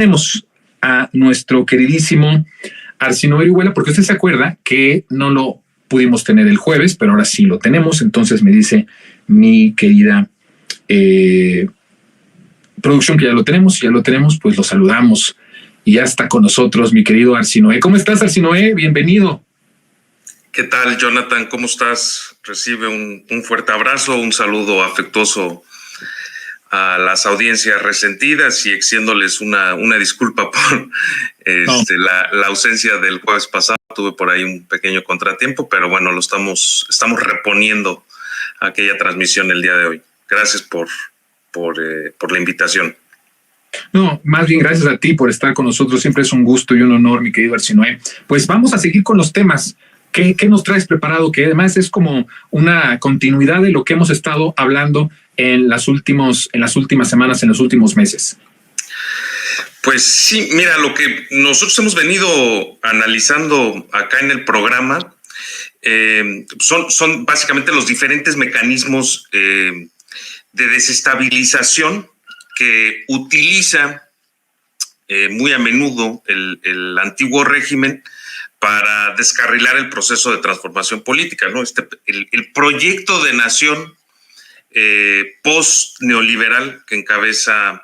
Tenemos a nuestro queridísimo Arsinoe Orihuela, porque usted se acuerda que no lo pudimos tener el jueves, pero ahora sí lo tenemos. Entonces me dice mi querida producción que ya lo tenemos, pues lo saludamos. Y ya está con nosotros mi querido Arsinoe. ¿Cómo estás, Arsinoe? Bienvenido. ¿Qué tal, Jonathan? ¿Cómo estás? Recibe un fuerte abrazo, un saludo afectuoso a las audiencias resentidas y extiéndoles una disculpa por la ausencia del jueves pasado. Tuve por ahí un pequeño contratiempo, pero bueno, lo estamos reponiendo aquella transmisión el día de hoy. Gracias por la invitación. No, más bien gracias a ti por estar con nosotros. Siempre es un gusto y un honor, mi querido Arsinoe. Pues vamos a seguir con los temas. ¿Qué nos traes preparado? Que además es como una continuidad de lo que hemos estado hablando en las últimas semanas, en los últimos meses. Pues sí, mira, lo que nosotros hemos venido analizando acá en el programa son básicamente los diferentes mecanismos de desestabilización que utiliza muy a menudo el antiguo régimen para descarrilar el proceso de transformación política, ¿no? El proyecto de nación post-neoliberal que encabeza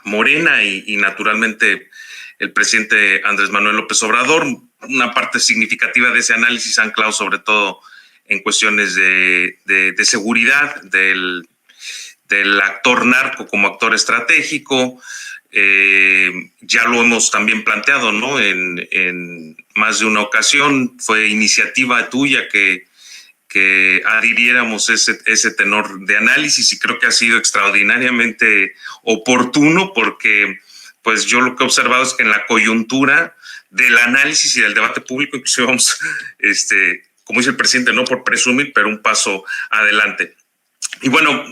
Morena y naturalmente el presidente Andrés Manuel López Obrador. Una parte significativa de ese análisis anclado sobre todo en cuestiones de seguridad del actor narco como actor estratégico. Ya lo hemos también planteado, ¿no? En más de una ocasión fue iniciativa tuya que adhiriéramos ese tenor de análisis, y creo que ha sido extraordinariamente oportuno porque pues yo lo que he observado es que en la coyuntura del análisis y del debate público inclusive vamos, como dice el presidente, no por presumir, pero un paso adelante. Y bueno,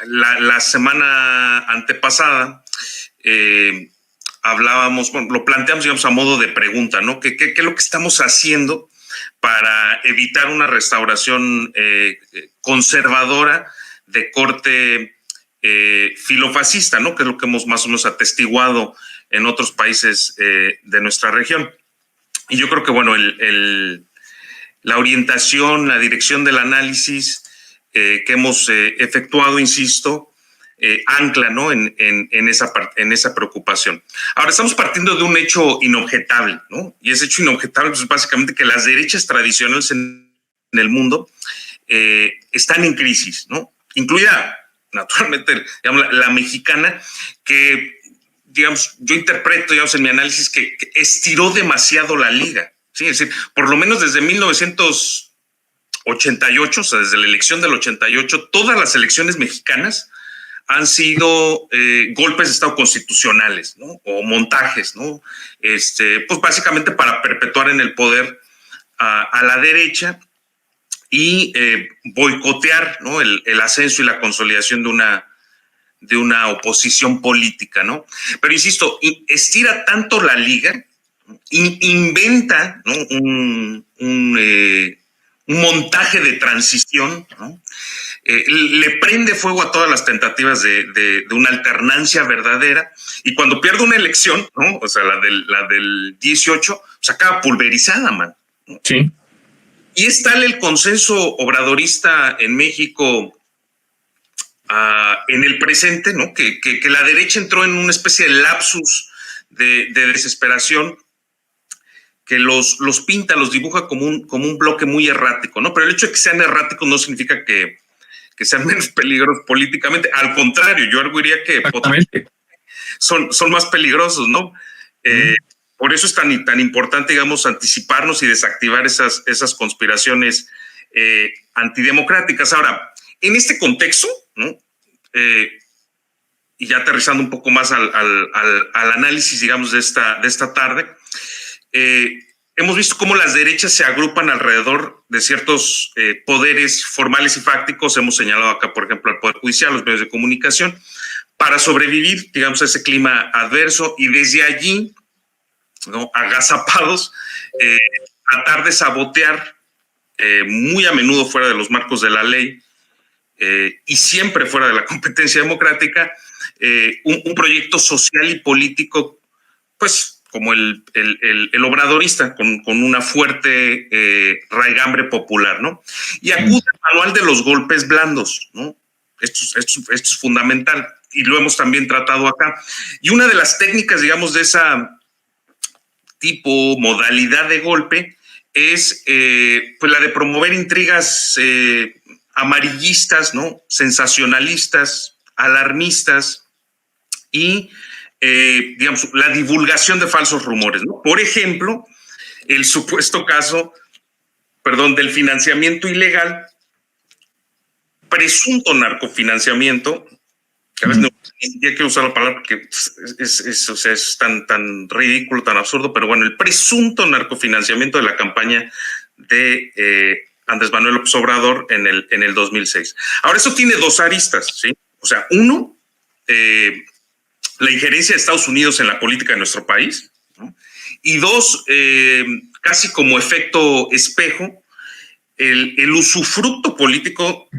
la semana antepasada hablábamos, bueno, lo planteamos, digamos, a modo de pregunta, ¿no? ¿Qué es lo que estamos haciendo para evitar una restauración conservadora de corte filofascista, ¿no? Que es lo que hemos más o menos atestiguado en otros países de nuestra región? Y yo creo que, bueno, la orientación, la dirección del análisis que hemos efectuado, insisto, ancla, ¿no? en esa preocupación. Ahora, estamos partiendo de un hecho inobjetable, ¿no? Y ese hecho inobjetable es básicamente que las derechas tradicionales en el mundo están en crisis, ¿no? Incluida, naturalmente, digamos, la mexicana, que, digamos, yo interpreto, digamos, en mi análisis que estiró demasiado la liga, ¿sí? Es decir, por lo menos desde 1988, o sea, desde la elección del 88, todas las elecciones mexicanas han sido golpes de Estado constitucionales, ¿no? O montajes, ¿no? Pues básicamente para perpetuar en el poder a la derecha y boicotear, ¿no? el ascenso y la consolidación de una oposición política, ¿no? Pero insisto, estira tanto la liga, inventa, ¿no? un montaje de transición, ¿no? Le prende fuego a todas las tentativas de una alternancia verdadera, y cuando pierde una elección, ¿no? O sea, la del 18, se acaba pulverizada, man, ¿no? Sí. Y es tal el consenso obradorista en México en el presente, ¿no? Que la derecha entró en una especie de lapsus de desesperación, que los pinta, los dibuja como un bloque muy errático, ¿no? Pero el hecho de que sean erráticos no significa que sean menos peligrosos políticamente. Al contrario, yo arguiría que son más peligrosos, ¿no? Por eso es tan importante, digamos, anticiparnos y desactivar esas conspiraciones antidemocráticas. Ahora, en este contexto, ¿no? Y ya aterrizando un poco más al análisis, digamos, de esta tarde, hemos visto cómo las derechas se agrupan alrededor de ciertos poderes formales y fácticos. Hemos señalado acá, por ejemplo, al Poder Judicial, los medios de comunicación, para sobrevivir, digamos, a ese clima adverso, y desde allí, ¿no? Agazapados, tratar de sabotear, muy a menudo fuera de los marcos de la ley y siempre fuera de la competencia democrática, un proyecto social y político, pues como el obradorista, con una fuerte raigambre popular, ¿no? Y acude al manual de los golpes blandos, ¿no? Esto es fundamental y lo hemos también tratado acá. Y una de las técnicas, digamos, de esa tipo, modalidad de golpe es pues la de promover intrigas amarillistas, ¿no? Sensacionalistas, alarmistas y digamos, la divulgación de falsos rumores, ¿no? Por ejemplo, el supuesto caso, del financiamiento ilegal, presunto narcofinanciamiento, a veces no quiero usar la palabra porque es tan ridículo, tan absurdo, pero bueno, el presunto narcofinanciamiento de la campaña de Andrés Manuel López Obrador en el 2006. Ahora, eso tiene dos aristas, ¿sí? O sea, uno, la injerencia de Estados Unidos en la política de nuestro país, ¿no? Y dos, casi como efecto espejo, el usufructo político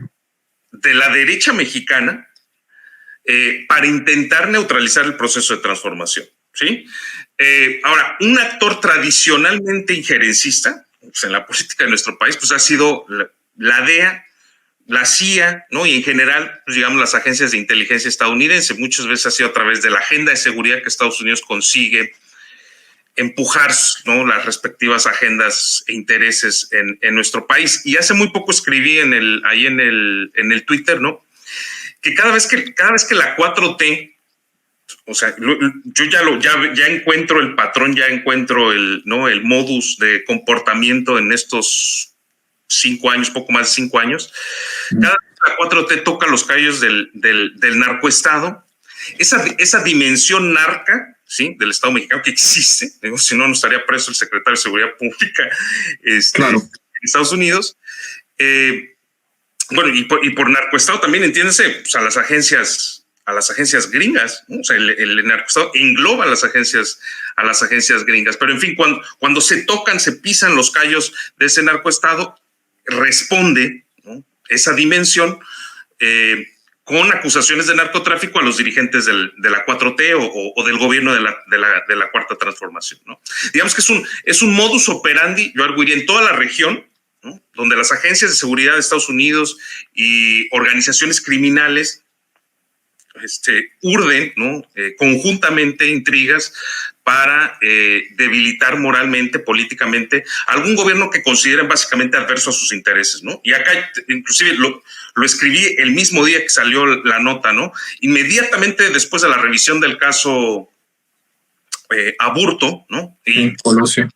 de la derecha mexicana para intentar neutralizar el proceso de transformación, ¿sí? Ahora, un actor tradicionalmente injerencista, pues, en la política de nuestro país, pues ha sido la DEA, la CIA, ¿no? Y en general, pues, digamos, las agencias de inteligencia estadounidense. Muchas veces ha sido a través de la agenda de seguridad que Estados Unidos consigue empujar, ¿no? Las respectivas agendas e intereses en nuestro país. Y hace muy poco escribí ahí en el Twitter, ¿no? Que cada vez que la 4T, o sea, yo ya encuentro el patrón, ya encuentro el modus de comportamiento en estos 5 años, poco más de 5 años. Cada vez que la 4T toca los callos del narcoestado, esa dimensión narca, ¿sí? Del Estado mexicano que existe, digo, si no estaría preso el secretario de Seguridad Pública claro. En Estados Unidos. Bueno, y por narcoestado también entiéndase, pues, a las agencias gringas, ¿no? O sea, el narcoestado engloba a las agencias gringas, pero en fin, cuando se tocan, se pisan los callos de ese narcoestado, responde, ¿no? Esa dimensión con acusaciones de narcotráfico a los dirigentes de la 4T o del gobierno de la Cuarta Transformación, ¿no? Digamos que es un modus operandi, yo arguiría, en toda la región, ¿no? Donde las agencias de seguridad de Estados Unidos y organizaciones criminales urden, ¿no? Conjuntamente intrigas para debilitar moralmente, políticamente, algún gobierno que consideren básicamente adverso a sus intereses, ¿no? Y acá, inclusive, lo escribí el mismo día que salió la nota, ¿no? Inmediatamente después de la revisión del caso Aburto, ¿no? Y Colosio.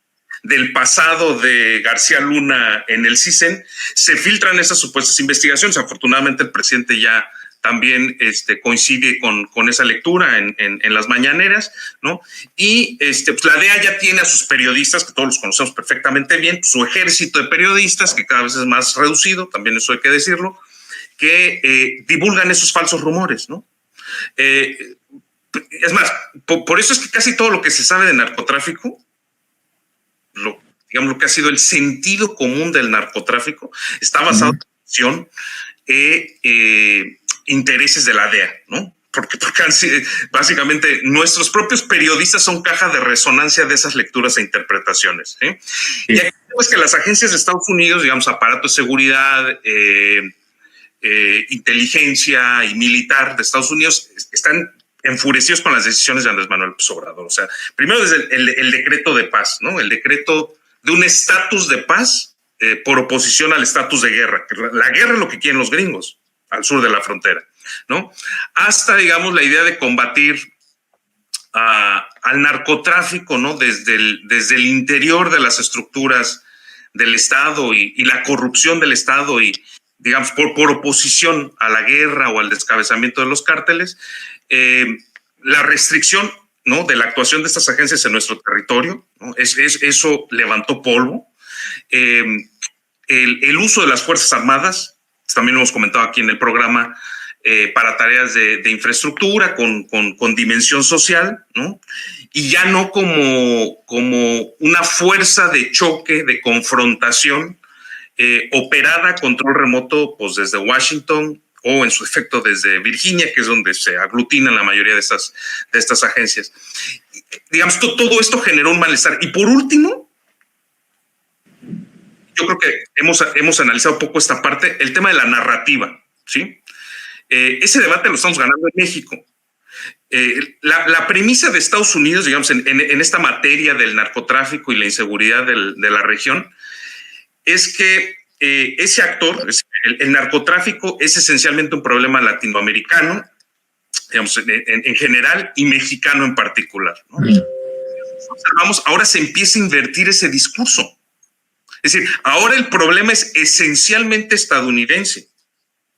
Del pasado de García Luna en el CISEN, se filtran esas supuestas investigaciones. Afortunadamente el presidente ya también coincide con esa lectura en las mañaneras, ¿no? Y pues la DEA ya tiene a sus periodistas, que todos los conocemos perfectamente bien, su ejército de periodistas, que cada vez es más reducido, también eso hay que decirlo, que divulgan esos falsos rumores, ¿no? Es más, por eso es que casi todo lo que se sabe de narcotráfico, lo que ha sido el sentido común del narcotráfico, está basado en intereses de la DEA, ¿no? Porque básicamente nuestros propios periodistas son caja de resonancia de esas lecturas e interpretaciones, ¿sí? Y aquí es que las agencias de Estados Unidos, digamos, aparato de seguridad, inteligencia y militar de Estados Unidos están enfurecidos con las decisiones de Andrés Manuel López Obrador. O sea, primero desde el decreto de paz, ¿no? El decreto de un estatus de paz por oposición al estatus de guerra. La guerra es lo que quieren los gringos al sur de la frontera, ¿no? Hasta, digamos, la idea de combatir al narcotráfico, ¿no? Desde el interior de las estructuras del Estado y la corrupción del Estado y, digamos, por oposición a la guerra o al descabezamiento de los cárteles, la restricción, ¿no? De la actuación de estas agencias en nuestro territorio, ¿no? Eso levantó polvo. El uso de las Fuerzas Armadas, también lo hemos comentado aquí en el programa, para tareas de infraestructura con dimensión social, ¿no? Y ya no como una fuerza de choque, de confrontación, operada a control remoto, pues desde Washington o en su efecto desde Virginia, que es donde se aglutinan la mayoría de estas agencias. Digamos, todo esto generó un malestar. Y por último, yo creo que hemos analizado poco esta parte, el tema de la narrativa, ¿sí? Ese debate lo estamos ganando en México. La premisa de Estados Unidos, digamos, en esta materia del narcotráfico y la inseguridad de la región, es que ese actor, el narcotráfico, es esencialmente un problema latinoamericano, digamos, en general, y mexicano en particular, ¿no? Observamos, ahora se empieza a invertir ese discurso. Es decir, ahora el problema es esencialmente estadounidense,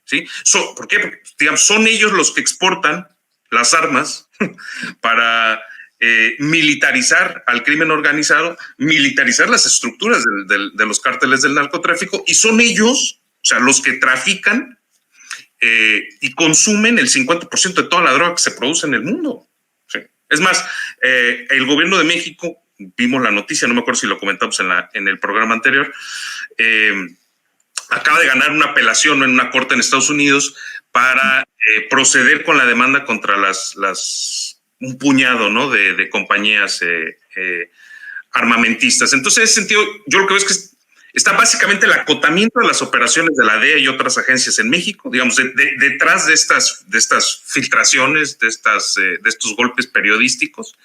¿sí? ¿Por qué? Porque, digamos, son ellos los que exportan las armas para militarizar al crimen organizado, militarizar las estructuras de los cárteles del narcotráfico, y son ellos, o sea, los que trafican y consumen el 50% de toda la droga que se produce en el mundo. ¿Sí? Es más, el gobierno de México, vimos la noticia, no me acuerdo si lo comentamos en el programa anterior, acaba de ganar una apelación en una corte en Estados Unidos para proceder con la demanda contra un puñado, ¿no?, de compañías armamentistas. Entonces, en ese sentido, yo lo que veo es que está básicamente el acotamiento de las operaciones de la DEA y otras agencias en México, digamos, detrás de estas filtraciones, de estos golpes periodísticos.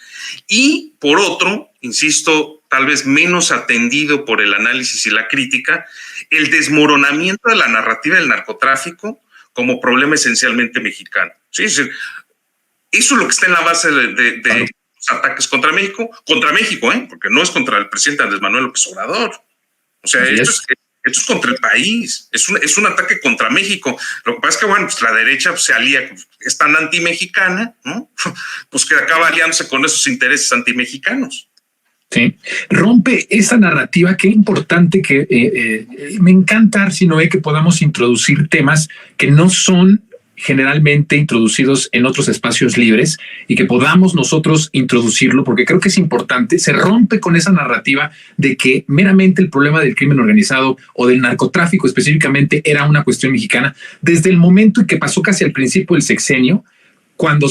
Y por otro, insisto, tal vez menos atendido por el análisis y la crítica, el desmoronamiento de la narrativa del narcotráfico como problema esencialmente mexicano. ¿Sí? Es decir, eso es lo que está en la base de los ataques contra México, porque no es contra el presidente Andrés Manuel López Obrador. O sea, esto es contra el país, es un ataque contra México. Lo que pasa es que, bueno, pues la derecha se alía, es tan antimexicana, ¿no? Pues que acaba aliándose con esos intereses antimexicanos. Sí, rompe esa narrativa. Qué importante que me encanta, Arsinoe, que podamos introducir temas que no son generalmente introducidos en otros espacios libres y que podamos nosotros introducirlo, porque creo que es importante. Se rompe con esa narrativa de que meramente el problema del crimen organizado o del narcotráfico específicamente era una cuestión mexicana, desde el momento en que pasó casi al principio del sexenio, cuando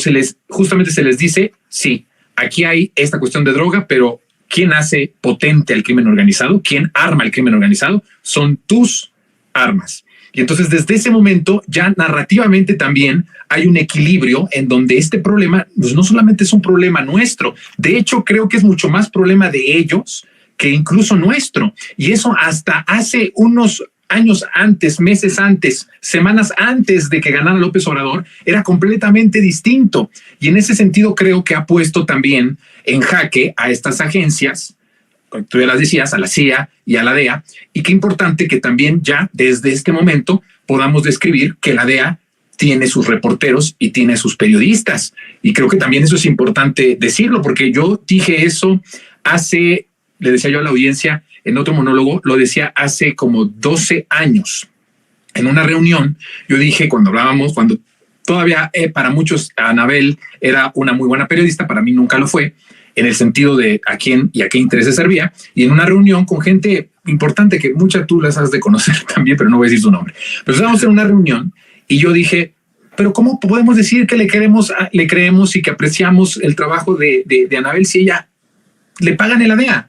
justamente se les dice, sí, aquí hay esta cuestión de droga, pero ¿quién hace potente al crimen organizado? ¿Quién arma el crimen organizado? Son tus armas. Y entonces desde ese momento ya narrativamente también hay un equilibrio en donde este problema pues no solamente es un problema nuestro, de hecho creo que es mucho más problema de ellos que incluso nuestro. Y eso hasta hace unos años antes, meses antes, semanas antes de que ganara López Obrador, era completamente distinto. Y en ese sentido creo que ha puesto también en jaque a estas agencias, como tú ya las decías, a la CIA y a la DEA, y qué importante que también ya desde este momento podamos describir que la DEA tiene sus reporteros y tiene sus periodistas. Y creo que también eso es importante decirlo, porque yo dije eso le decía yo a la audiencia en otro monólogo, lo decía hace como 12 años. En una reunión, yo dije cuando todavía para muchos Anabel era una muy buena periodista, para mí nunca lo fue, en el sentido de a quién y a qué intereses servía, y en una reunión con gente importante que muchas tú las has de conocer también, pero no voy a decir su nombre. Pero estábamos en una reunión y yo dije, pero ¿cómo podemos decir que le creemos y que apreciamos el trabajo de Anabel si ella le pagan en la DEA?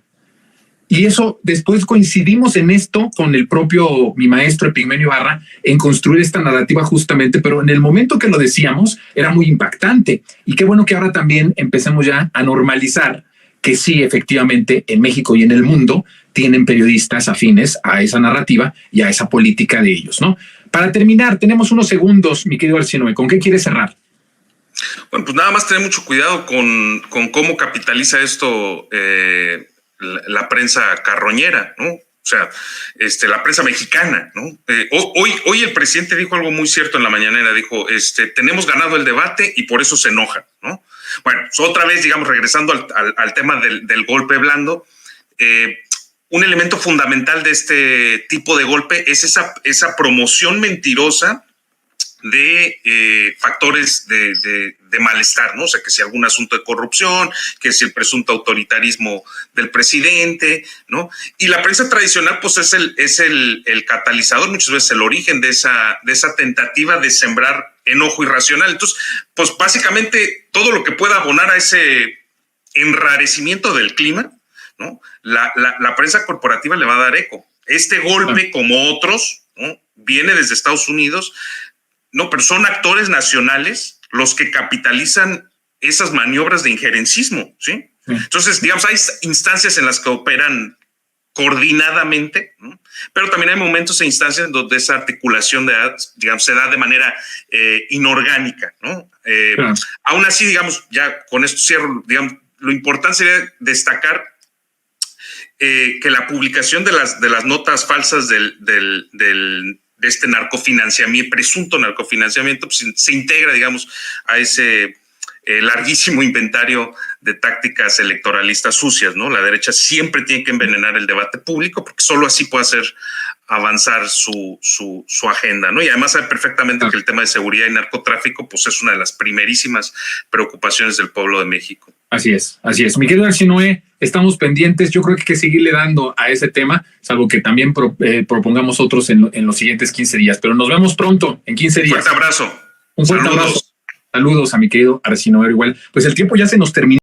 Y eso después coincidimos en esto con mi maestro Epigmenio Ibarra en construir esta narrativa justamente, pero en el momento que lo decíamos era muy impactante. Y qué bueno que ahora también empecemos ya a normalizar que sí, efectivamente, en México y en el mundo tienen periodistas afines a esa narrativa y a esa política de ellos, ¿no? Para terminar, tenemos unos segundos, mi querido Arsinoe, ¿con qué quieres cerrar? Bueno, pues nada más tener mucho cuidado con cómo capitaliza esto la prensa carroñera, ¿no? O sea, la prensa mexicana, ¿no? Hoy el presidente dijo algo muy cierto en la mañanera, dijo, tenemos ganado el debate y por eso se enoja, ¿no? Bueno, pues otra vez, digamos, regresando al tema del golpe blando, un elemento fundamental de este tipo de golpe es esa promoción mentirosa de factores de malestar, ¿no? O sea, que si algún asunto de corrupción, que si el presunto autoritarismo del presidente, ¿no? Y la prensa tradicional, pues es el catalizador, muchas veces el origen de esa tentativa de sembrar enojo irracional. Entonces, pues básicamente todo lo que pueda abonar a ese enrarecimiento del clima, ¿no? La prensa corporativa le va a dar eco. Este golpe, como otros, ¿no? Viene desde Estados Unidos, no, pero son actores nacionales los que capitalizan esas maniobras de injerencismo, ¿sí? Entonces, digamos, hay instancias en las que operan coordinadamente, ¿no? Pero también hay momentos e instancias donde esa articulación digamos, se da de manera inorgánica, ¿no? Aún así, digamos, ya con esto cierro, digamos, lo importante sería destacar que la publicación de las notas falsas de este narcofinanciamiento, presunto narcofinanciamiento, pues, se integra, digamos, a ese larguísimo inventario de tácticas electoralistas sucias, ¿no? La derecha siempre tiene que envenenar el debate público porque solo así puede hacer avanzar su agenda, ¿no? Y además sabe perfectamente que el tema de seguridad y narcotráfico, pues es una de las primerísimas preocupaciones del pueblo de México. Así es, así es. Mi querido Arsinoe, estamos pendientes. Yo creo que hay que seguirle dando a ese tema, salvo que también propongamos otros en los siguientes 15 días. Pero nos vemos pronto, en 15 días. Un fuerte abrazo. Un fuerte abrazo. Saludos a mi querido Arsinoe igual. Pues el tiempo ya se nos terminó.